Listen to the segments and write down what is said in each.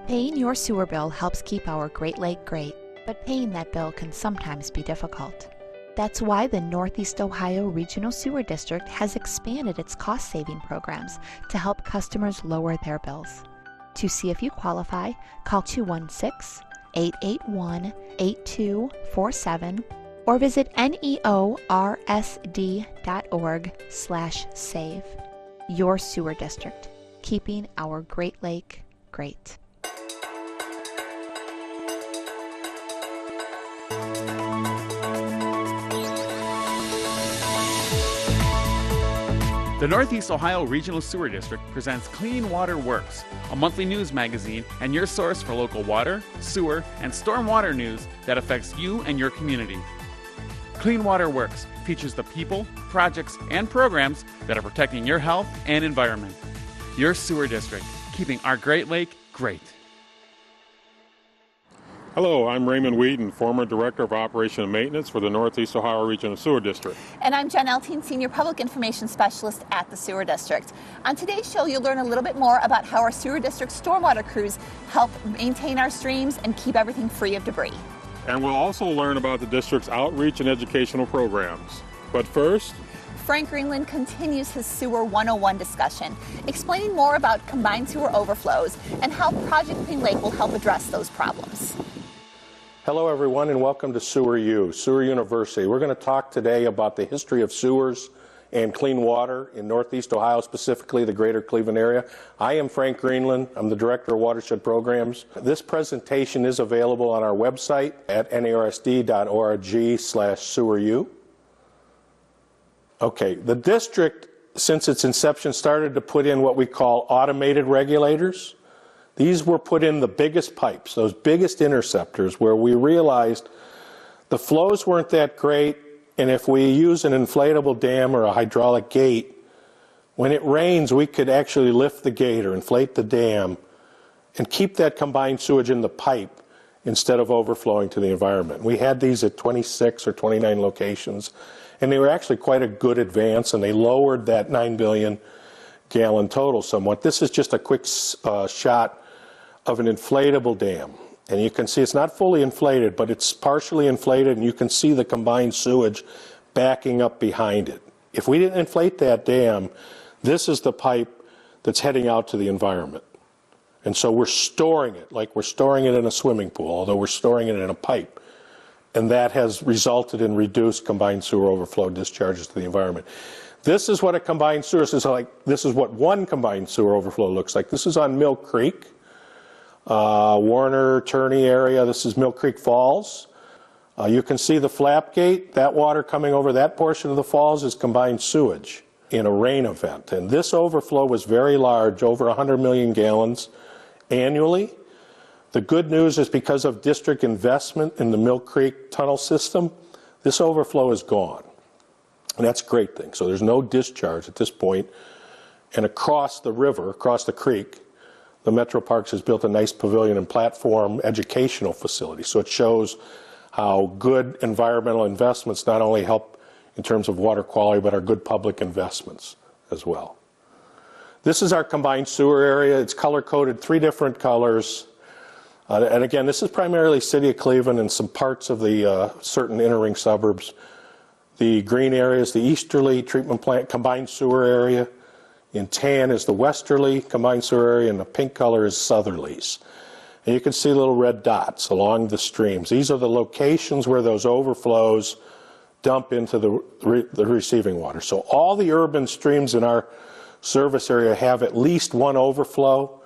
Paying your sewer bill helps keep our Great Lake great, but paying that bill can sometimes be difficult. That's why the Northeast Ohio Regional Sewer District has expanded its cost-saving programs to help customers lower their bills. To see if you qualify, call 216-881-8247 or visit neorsd.org/save. Your sewer district, keeping our Great Lake great. The Northeast Ohio Regional Sewer District presents Clean Water Works, a monthly news magazine and your source for local water, sewer, and stormwater news that affects you and your community. Clean Water Works features the people, projects, and programs that are protecting your health and environment. Your sewer district, keeping our Great Lake great. Hello, I'm Raymond Wheaton, former Director of Operation and Maintenance for the Northeast Ohio Regional Sewer District. And I'm Jen Eltine, Senior Public Information Specialist at the Sewer District. On today's show, you'll learn a little bit more about how our Sewer District stormwater crews help maintain our streams and keep everything free of debris. And we'll also learn about the district's outreach and educational programs. But first, Frank Greenland continues his Sewer 101 discussion, explaining more about combined sewer overflows and how Project Clean Lake will help address those problems. Hello everyone and welcome to Sewer U, Sewer University. We're going to talk today about the history of sewers and clean water in Northeast Ohio, specifically the greater Cleveland area. I am Frank Greenland. I'm the Director of Watershed Programs. This presentation is available on our website at neorsd.org/seweru. Okay, the district, since its inception, started to put in what we call automated regulators. These were put in the biggest pipes, those biggest interceptors, where we realized the flows weren't that great, and if we use an inflatable dam or a hydraulic gate, when it rains, we could actually lift the gate or inflate the dam and keep that combined sewage in the pipe instead of overflowing to the environment. We had these at 26 or 29 locations, and they were actually quite a good advance, and they lowered that 9 billion gallon total somewhat. This is just a quick shot of an inflatable dam, and you can see it's not fully inflated, but it's partially inflated, and you can see the combined sewage backing up behind it. If we didn't inflate that dam, this is the pipe that's heading out to the environment, and so we're storing it like we're storing it in a swimming pool, although we're storing it in a pipe, and that has resulted in reduced combined sewer overflow discharges to the environment. This is what a combined sewer is like. This is what one combined sewer overflow looks like. This is on Mill Creek. Warner, Turney area. This is Mill Creek Falls. You can see the flap gate. That water coming over that portion of the falls is combined sewage in a rain event. And this overflow was very large, over 100 million gallons annually. The good news is because of district investment in the Mill Creek tunnel system, this overflow is gone. And that's a great thing. So there's no discharge at this point. And across the river, across the creek, the Metro Parks has built a nice pavilion and platform educational facility. So it shows how good environmental investments not only help in terms of water quality, but are good public investments as well. This is our combined sewer area. It's color-coded, 3 different colors. And again, this is primarily City of Cleveland and some parts of the certain inner ring suburbs. The green area is the easterly treatment plant combined sewer area. In tan is the westerly combined sewer area, and the pink color is southerlies. And you can see little red dots along the streams. These are the locations where those overflows dump into the receiving water. So all the urban streams in our service area have at least one overflow.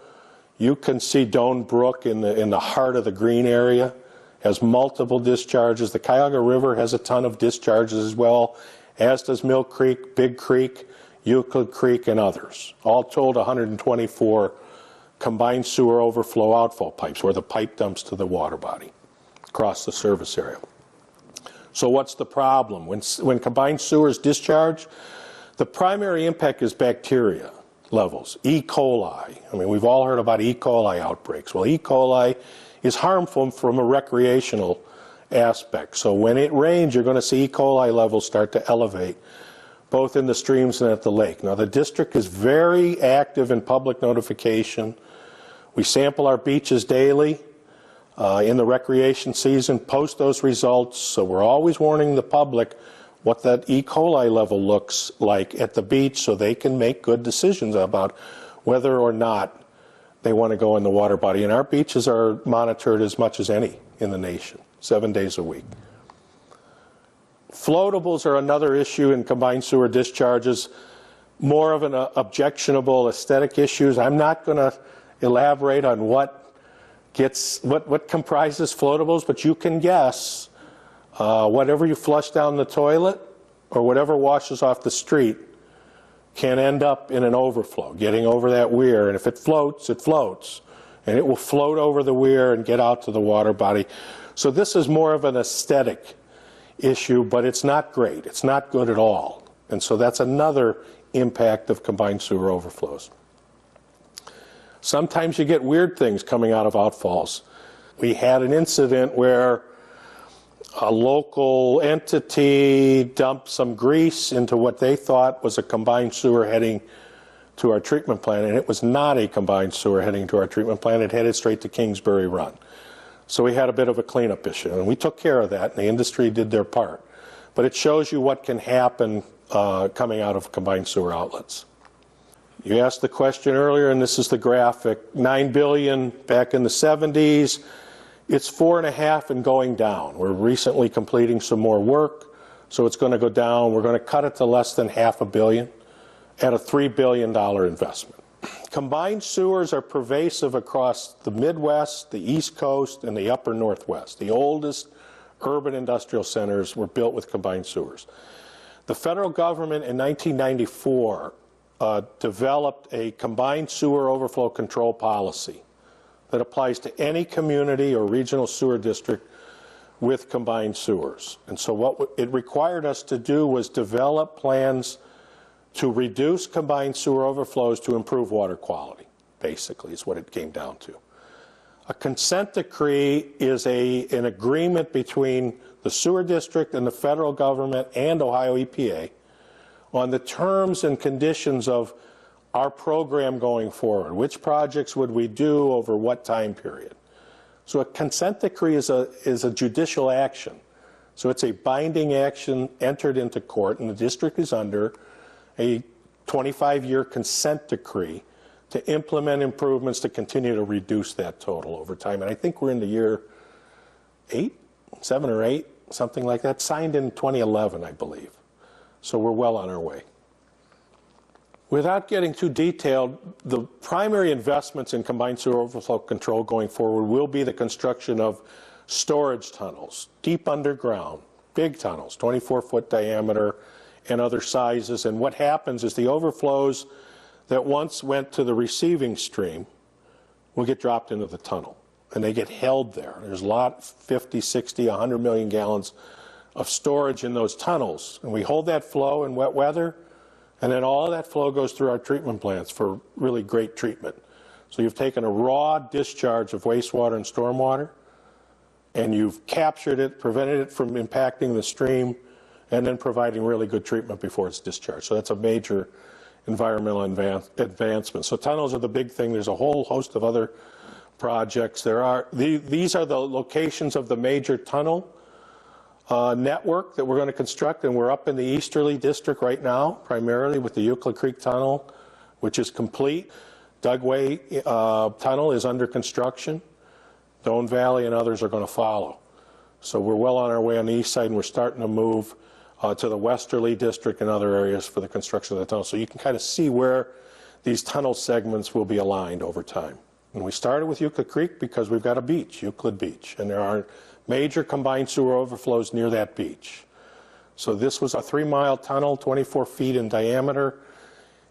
You can see Doan Brook in the heart of the green area has multiple discharges. The Cuyahoga River has a ton of discharges as well, as does Mill Creek, Big Creek, Euclid Creek, and others. All told, 124 combined sewer overflow outfall pipes, where the pipe dumps to the water body across the service area. So what's the problem? When combined sewers discharge, the primary impact is bacteria levels, E. coli. I mean, we've all heard about E. coli outbreaks. Well, E. coli is harmful from a recreational aspect. So when it rains, you're going to see E. coli levels start to elevate, both in the streams and at the lake. Now, the district is very active in public notification. We sample our beaches daily in the recreation season, post those results, so we're always warning the public what that E. coli level looks like at the beach so they can make good decisions about whether or not they want to go in the water body. And our beaches are monitored as much as any in the nation, 7 days a week. Floatables are another issue in combined sewer discharges, more of an objectionable aesthetic issues. I'm not going to elaborate on what comprises floatables, but you can guess whatever you flush down the toilet or whatever washes off the street can end up in an overflow, getting over that weir. And if it floats, and it will float over the weir and get out to the water body. So this is more of an aesthetic issue, but it's not great. It's not good at all. And so that's another impact of combined sewer overflows. Sometimes you get weird things coming out of outfalls. We had an incident where a local entity dumped some grease into what they thought was a combined sewer heading to our treatment plant, and it was not a combined sewer heading to our treatment plant. It headed straight to Kingsbury Run. So we had a bit of a cleanup issue, and we took care of that, and the industry did their part. But it shows you what can happen coming out of combined sewer outlets. You asked the question earlier, and this is the graphic, $9 billion back in the 70s. It's 4.5 and going down. We're recently completing some more work, so it's going to go down. We're going to cut it to less than $500 million at a $3 billion investment. Combined sewers are pervasive across the Midwest, the East Coast, and the upper Northwest. The oldest urban industrial centers were built with combined sewers. The federal government in 1994 developed a combined sewer overflow control policy that applies to any community or regional sewer district with combined sewers. And so what it required us to do was develop plans to reduce combined sewer overflows to improve water quality, basically, is what it came down to. A consent decree is an agreement between the sewer district and the federal government and Ohio EPA on the terms and conditions of our program going forward. Which projects would we do over what time period? So a consent decree is a judicial action. So it's a binding action entered into court, and the district is under a 25-year consent decree to implement improvements to continue to reduce that total over time. And I think we're in the year 7 or 8, something like that, signed in 2011, I believe. So we're well on our way. Without getting too detailed, the primary investments in combined sewer overflow control going forward will be the construction of storage tunnels, deep underground, big tunnels, 24-foot diameter and other sizes. And what happens is the overflows that once went to the receiving stream will get dropped into the tunnel, and they get held there. There's a lot, 50, 60, 100 million gallons of storage in those tunnels. And we hold that flow in wet weather, and then all of that flow goes through our treatment plants for really great treatment. So you've taken a raw discharge of wastewater and stormwater, and you've captured it, prevented it from impacting the stream, and then providing really good treatment before it's discharged. So that's a major environmental advancement. So tunnels are the big thing. There's a whole host of other projects. These are the locations of the major tunnel network that we're going to construct, and we're up in the Easterly District right now, primarily with the Euclid Creek Tunnel, which is complete. Dugway Tunnel is under construction. Doane Valley and others are going to follow. So we're well on our way on the east side, and we're starting to move to the Westerly District and other areas for the construction of the tunnel. So you can kind of see where these tunnel segments will be aligned over time. And we started with Euclid Creek because we've got a beach, Euclid Beach, and there are major combined sewer overflows near that beach. So this was a 3-mile tunnel, 24 feet in diameter.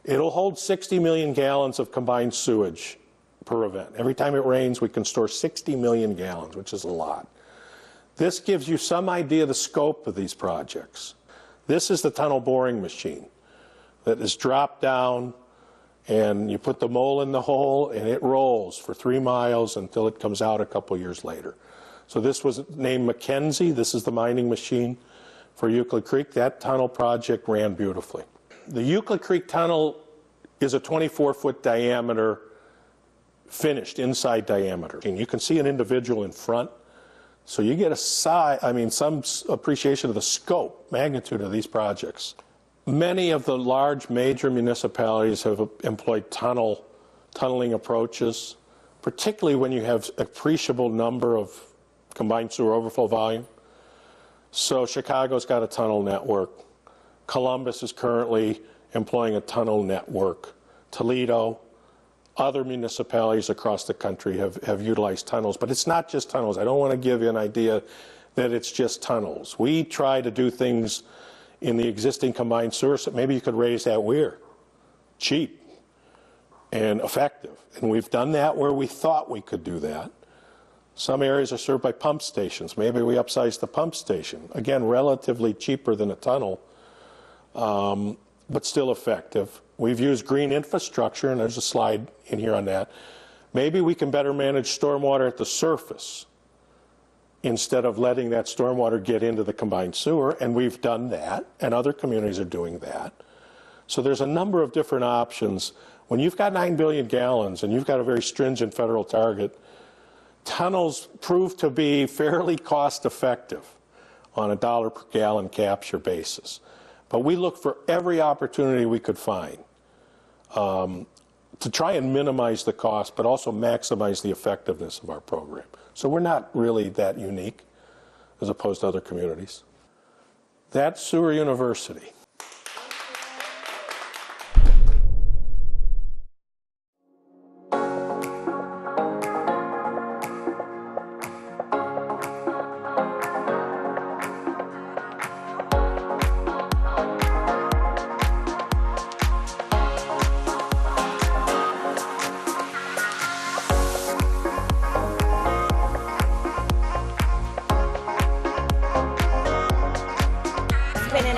It'll hold 60 million gallons of combined sewage per event. Every time it rains, we can store 60 million gallons, which is a lot. This gives you some idea of the scope of these projects. This is the tunnel boring machine that is dropped down, and you put the mole in the hole, and it rolls for 3 miles until it comes out a couple years later. So this was named Mackenzie. This is the mining machine for Euclid Creek. That tunnel project ran beautifully. The Euclid Creek Tunnel is a 24-foot diameter finished inside diameter. And you can see an individual in front, so you get some appreciation of the scope, magnitude of these projects. Many of the large major municipalities have employed tunneling approaches, particularly when you have appreciable number of combined sewer overflow volume. So Chicago's got a tunnel network. Columbus is currently employing a tunnel network. Toledo, other municipalities across the country have utilized tunnels, but it's not just tunnels. I don't want to give you an idea that it's just tunnels. We try to do things in the existing combined sewer, so maybe you could raise that weir, cheap and effective. And we've done that where we thought we could do that. Some areas are served by pump stations. Maybe we upsize the pump station. Again, relatively cheaper than a tunnel, but still effective. We've used green infrastructure, and there's a slide in here on that. Maybe we can better manage stormwater at the surface instead of letting that stormwater get into the combined sewer, and we've done that, and other communities are doing that. So there's a number of different options. When you've got 9 billion gallons and you've got a very stringent federal target, tunnels prove to be fairly cost effective on a $1 per gallon capture basis. But we look for every opportunity we could find to try and minimize the cost, but also maximize the effectiveness of our program. So we're not really that unique as opposed to other communities. That's Sewer University.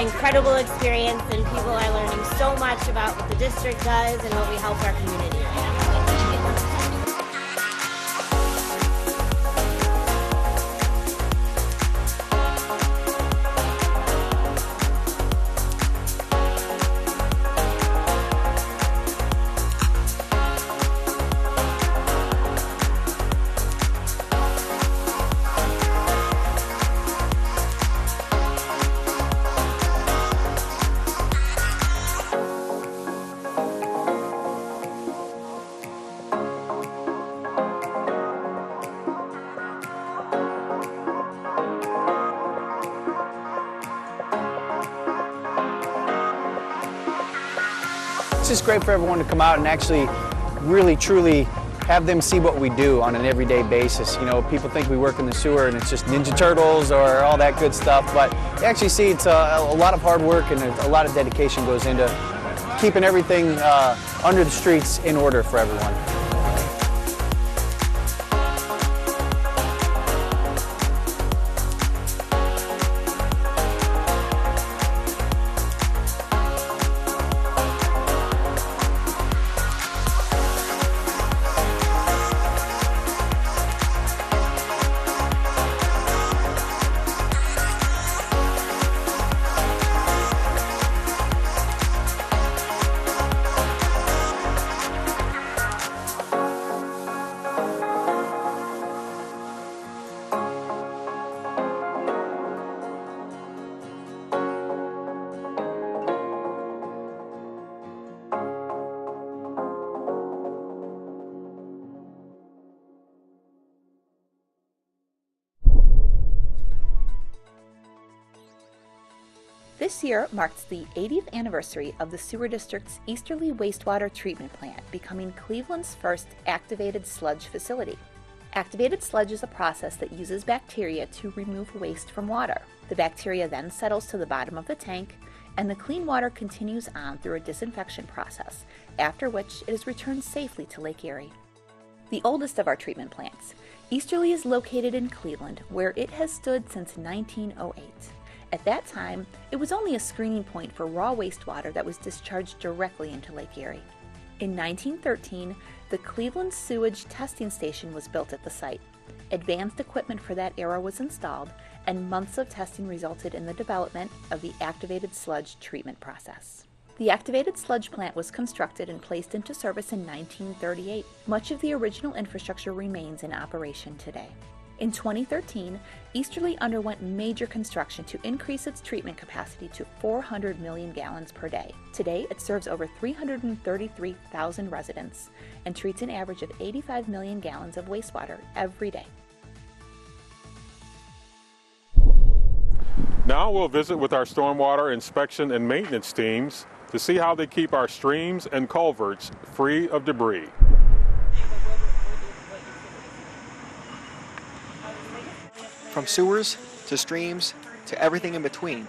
Incredible experience, and people are learning so much about what the district does and what we help our community. It's just great for everyone to come out and actually really truly have them see what we do on an everyday basis. You know, people think we work in the sewer and it's just Ninja Turtles or all that good stuff, but they actually see it's a lot of hard work and a lot of dedication goes into keeping everything under the streets in order for everyone. This year marks the 80th anniversary of the Sewer District's Easterly Wastewater Treatment Plant becoming Cleveland's first activated sludge facility. Activated sludge is a process that uses bacteria to remove waste from water. The bacteria then settles to the bottom of the tank, and the clean water continues on through a disinfection process, after which it is returned safely to Lake Erie. The oldest of our treatment plants, Easterly is located in Cleveland, where it has stood since 1908. At that time, it was only a screening point for raw wastewater that was discharged directly into Lake Erie. In 1913, the Cleveland Sewage Testing Station was built at the site. Advanced equipment for that era was installed, and months of testing resulted in the development of the activated sludge treatment process. The activated sludge plant was constructed and placed into service in 1938. Much of the original infrastructure remains in operation today. In 2013, Easterly underwent major construction to increase its treatment capacity to 400 million gallons per day. Today, it serves over 333,000 residents and treats an average of 85 million gallons of wastewater every day. Now we'll visit with our stormwater inspection and maintenance teams to see how they keep our streams and culverts free of debris. From sewers to streams to everything in between,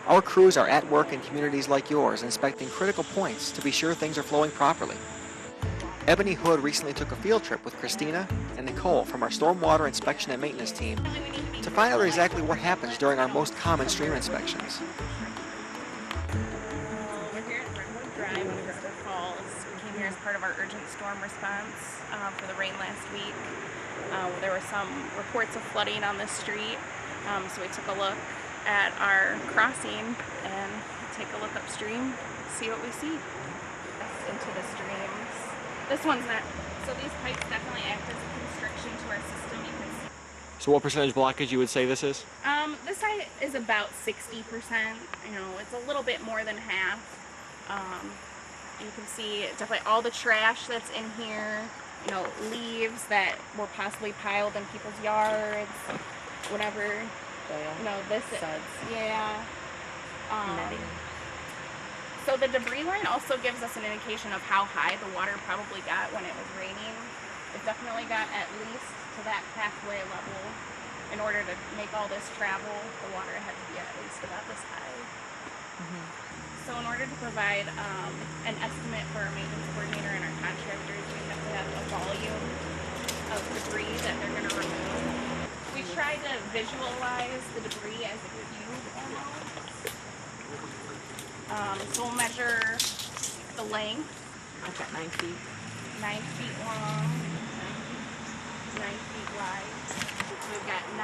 our crews are at work in communities like yours inspecting critical points to be sure things are flowing properly. Ebony Hood recently took a field trip with Christina and Nicole from our stormwater inspection and maintenance team to find out exactly what happens during our most common stream inspections. We're here at Redwood Drive in Crystal Falls. We came here as part of our urgent storm response for the rain last week. There were some reports of flooding on this street, so we took a look at our crossing and take a look upstream, see what we see. Into the streams. This one's not, so these pipes definitely act as a constriction to our system. You can see. So what percentage blockage you would say this is? This side is about 60%. You know, it's a little bit more than half. You can see definitely all the trash that's in here. You know, leaves that were possibly piled in people's yards, whatever. You know, this suds. Yeah. So the debris line also gives us an indication of how high the water probably got when it was raining. It definitely got at least to that pathway level. In order to make all this travel, the water had to be at least about this high. So in order to provide an estimate for our maintenance coordinator and our contractors, we have to have a volume of debris that they're going to remove. We try to visualize the debris as a cube almost. So we'll measure the length. I've got 9 feet. 9 feet long, 9 feet wide. We've got 9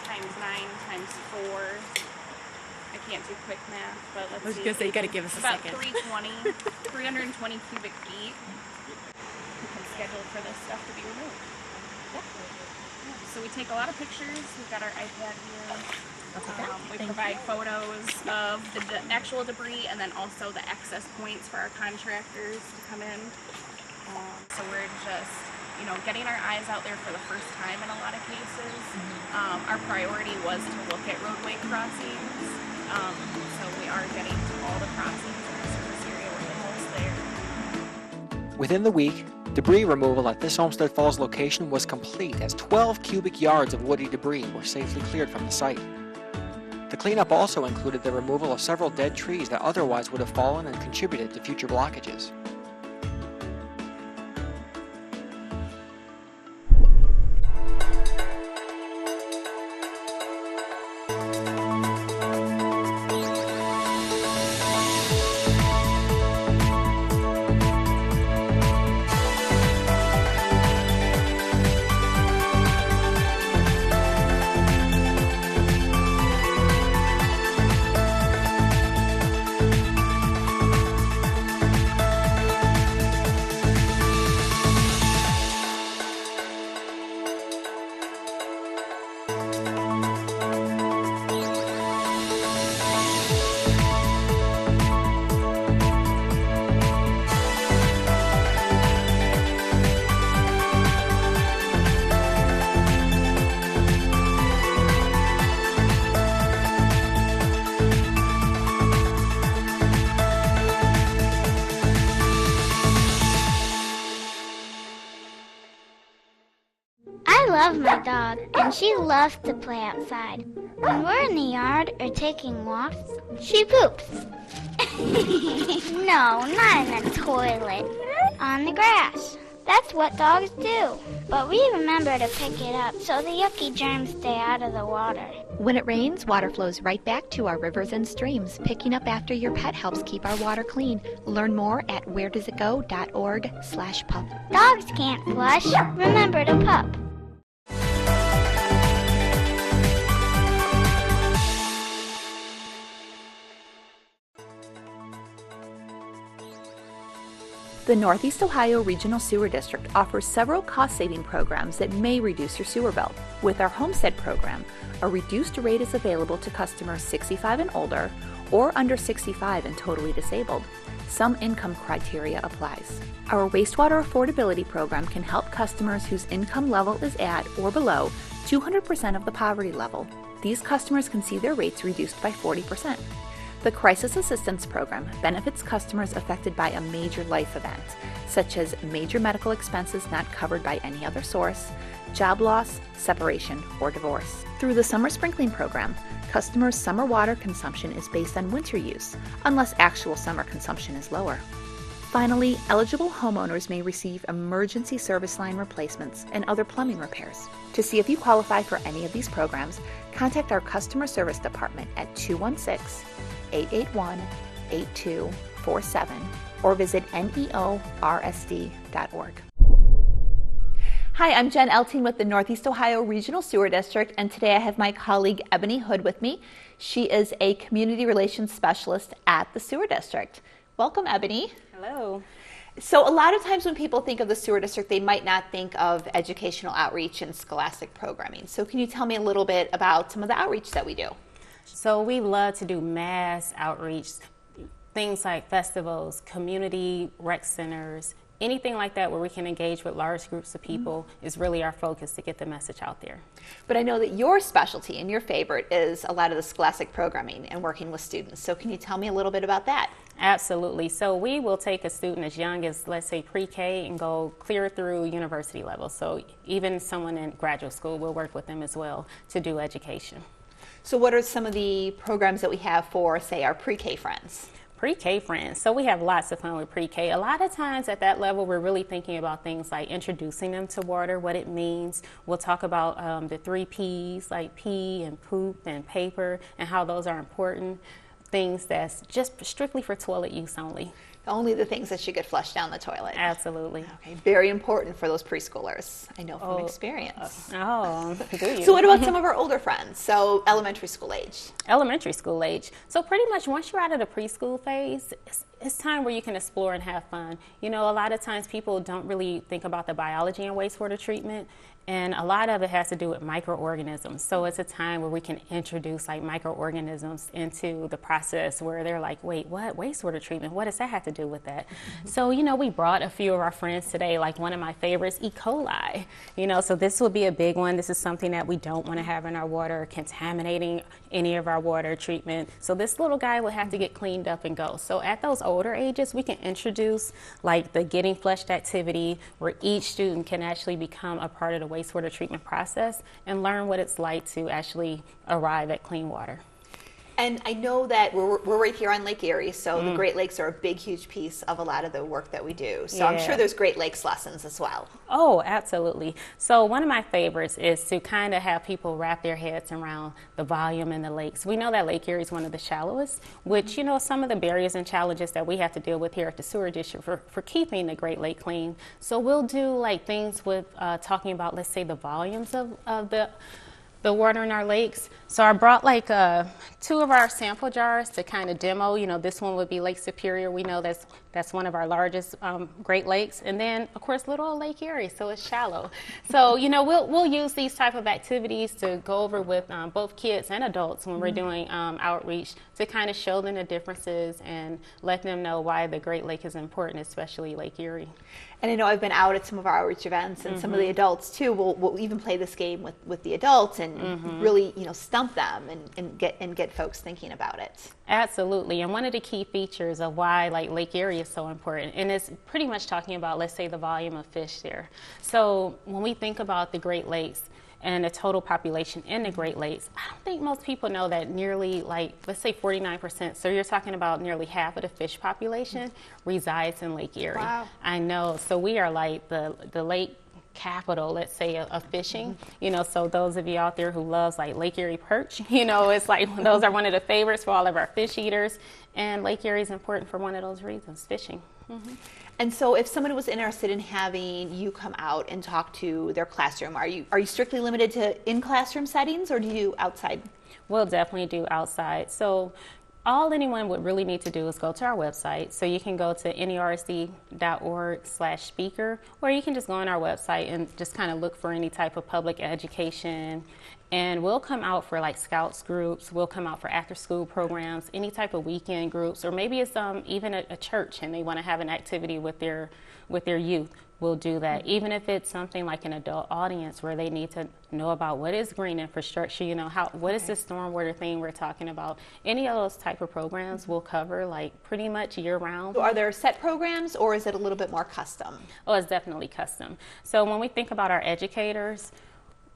times 9 times 4. I can't do quick math, but let's see. I was going to say, you got to give us a second. About 320 cubic feet. We can schedule for this stuff to be removed. So we take a lot of pictures. We've got our iPad here. We provide photos of the actual debris and then also the access points for our contractors to come in. So we're just, you know, getting our eyes out there for the first time in a lot of cases. Our priority was to look at roadway crossings. So we are getting to all the crossings in the service area where the hole's there. Within the week, debris removal at this Olmsted Falls location was complete as 12 cubic yards of woody debris were safely cleared from the site. The cleanup also included the removal of several dead trees that otherwise would have fallen and contributed to future blockages. I love my dog, and she loves to play outside. When we're in the yard or taking walks, she poops. No, not in the toilet. On the grass. That's what dogs do. But we remember to pick it up so the yucky germs stay out of the water. When it rains, water flows right back to our rivers and streams. Picking up after your pet helps keep our water clean. Learn more at wheredoesitgo.org/pup. Dogs can't flush. Remember to pup. The Northeast Ohio Regional Sewer District offers several cost-saving programs that may reduce your sewer bill. With our Homestead program, a reduced rate is available to customers 65 and older or under 65 and totally disabled. Some income criteria applies. Our wastewater affordability program can help customers whose income level is at or below 200% of the poverty level. These customers can see their rates reduced by 40%. The Crisis Assistance Program benefits customers affected by a major life event, such as major medical expenses not covered by any other source, job loss, separation, or divorce. Through the Summer Sprinkling Program, customers' summer water consumption is based on winter use, unless actual summer consumption is lower. Finally, eligible homeowners may receive emergency service line replacements and other plumbing repairs. To see if you qualify for any of these programs, contact our customer service department at 216-881-8247 or visit neorsd.org. Hi, I'm Jen Elting with the Northeast Ohio Regional Sewer District, and today I have my colleague Ebony Hood with me. She is a community relations specialist at the Sewer District. Welcome, Ebony. Hello. So a lot of times when people think of the Sewer District, they might not think of educational outreach and scholastic programming. So can you tell me a little bit about some of the outreach that we do? So we love to do mass outreach, things like festivals, community rec centers, anything like that where we can engage with large groups of people is really our focus to get the message out there. But I know that your specialty and your favorite is a lot of the scholastic programming and working with students. So can you tell me a little bit about that? Absolutely. So we will take a student as young as, let's say, pre-K and go clear through university level. So even someone in graduate school, we'll work with them as well to do education. So what are some of the programs that we have for, say, our pre-K friends? Pre-K friends. So we have lots of fun with pre-K. A lot of times at that level, we're really thinking about things like introducing them to water, what it means. We'll talk about the 3 Ps, like pee and poop and paper, and how those are important. Things that's just strictly for toilet use only. Only the things that should get flushed down the toilet. Absolutely. Okay, very important for those preschoolers. I know from experience. Oh, do you? So what about some of our older friends? So elementary school age. Elementary school age. So pretty much once you're out of the preschool phase, it's time where you can explore and have fun. You know, a lot of times people don't really think about the biology in wastewater treatment, and a lot of it has to do with microorganisms. So it's a time where we can introduce like microorganisms into the process where they're like, wait, what? Wastewater treatment? What does that have to do with that? So, you know, we brought a few of our friends today, like one of my favorites, E. coli. You know, so this will be a big one. This is something that we don't want to have in our water, contaminating any of our water treatment. So this little guy will have to get cleaned up and go. So at those older ages, we can introduce like the getting flushed activity where each student can actually become a part of the wastewater treatment process and learn what it's like to actually arrive at clean water. And I know that we're right here on Lake Erie, so the Great Lakes are a big, huge piece of a lot of the work that we do. So I'm sure there's Great Lakes lessons as well. Oh, absolutely. So one of my favorites is to kind of have people wrap their heads around the volume in the lakes. We know that Lake Erie is one of the shallowest, which, you know, some of the barriers and challenges that we have to deal with here at the Sewer District for keeping the Great Lake clean. So we'll do like things with talking about, let's say, the volumes of the water in our lakes. So I brought like 2 of our sample jars to kind of demo. You know, this one would be Lake Superior. We know that's one of our largest Great Lakes. And then, of course, little old Lake Erie, so it's shallow. So, you know, we'll use these type of activities to go over with both kids and adults when we're doing outreach to kind of show them the differences and let them know why the Great Lake is important, especially Lake Erie. And I know I've been out at some of our outreach events, and some of the adults too will even play this game with the adults and really, you know, stump them and get folks thinking about it. Absolutely. And one of the key features of why like Lake Erie is so important, and it's pretty much talking about, let's say, the volume of fish there. So when we think about the Great Lakes and the total population in the Great Lakes, I don't think most people know that nearly, like, let's say 49%, so you're talking about nearly half of the fish population resides in Lake Erie. Wow. I know. So we are like the lake capital, let's say, of fishing. You know, so those of you out there who loves like Lake Erie perch, you know, it's like those are one of the favorites for all of our fish eaters, and Lake Erie is important for one of those reasons, fishing. And so if somebody was interested in having you come out and talk to their classroom, are you strictly limited to in-classroom settings, or do you do outside? We'll definitely do outside. So All anyone would really need to do is go to our website. So you can go to nersd.org/speaker, or you can just go on our website and just kind of look for any type of public education. And we'll come out for like scouts groups, we'll come out for after school programs, any type of weekend groups, or maybe it's even a church and they want to have an activity with their youth. We'll do that. Even if it's something like an adult audience where they need to know about what is green infrastructure, you know, what is this stormwater thing we're talking about. Any of those type of programs we'll cover like pretty much year round. So are there set programs or is it a little bit more custom? Oh, it's definitely custom. So when we think about our educators,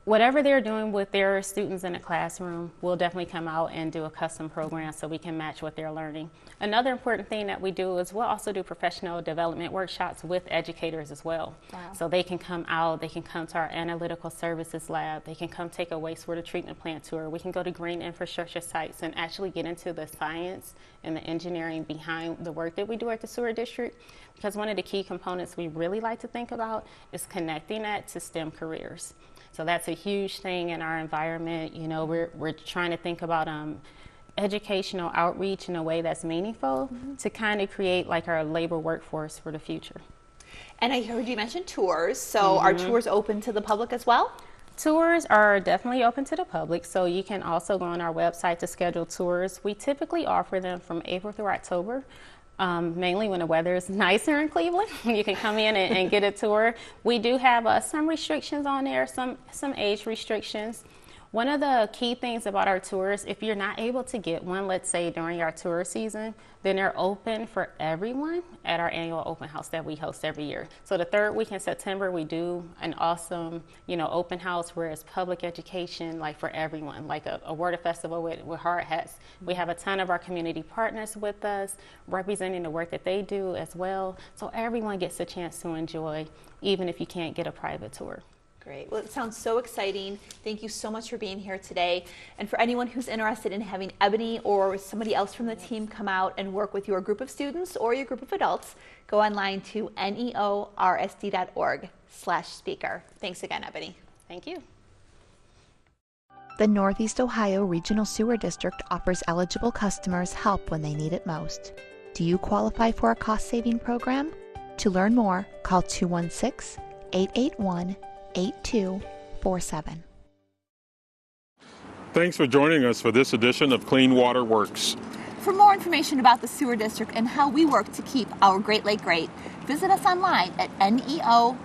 whatever they're doing with their students in the classroom, we'll definitely come out and do a custom program so we can match what they're learning. Another important thing that we do is we'll also do professional development workshops with educators as well. Wow. So they can come out, they can come to our analytical services lab, they can come take a wastewater treatment plant tour, we can go to green infrastructure sites and actually get into the science and the engineering behind the work that we do at the sewer district. Because one of the key components we really like to think about is connecting that to STEM careers. So that's a huge thing in our environment. You know, we're trying to think about educational outreach in a way that's meaningful to kind of create like our labor workforce for the future. And I heard you mention tours, so are tours open to the public as well? Tours are definitely open to the public, so you can also go on our website to schedule tours. We typically offer them from April through October. Mainly when the weather is nicer in Cleveland, you can come in and get a tour. We do have some restrictions on there, some age restrictions. One of the key things about our tours, if you're not able to get one, let's say during our tour season, then they're open for everyone at our annual open house that we host every year. So the third week in September, we do an awesome, open house where it's public education, like for everyone, like a water festival with hard hats. We have a ton of our community partners with us, representing the work that they do as well. So everyone gets a chance to enjoy, even if you can't get a private tour. Great. Well, it sounds so exciting. Thank you so much for being here today. And for anyone who's interested in having Ebony or somebody else from the team come out and work with your group of students or your group of adults, go online to neorsd.org/speaker. Thanks again, Ebony. Thank you. The Northeast Ohio Regional Sewer District offers eligible customers help when they need it most. Do you qualify for a cost-saving program? To learn more, call 216-881-8247. Thanks for joining us for this edition of Clean Water Works. For more information about the sewer district and how we work to keep our Great Lake great, visit us online at neorsd.org.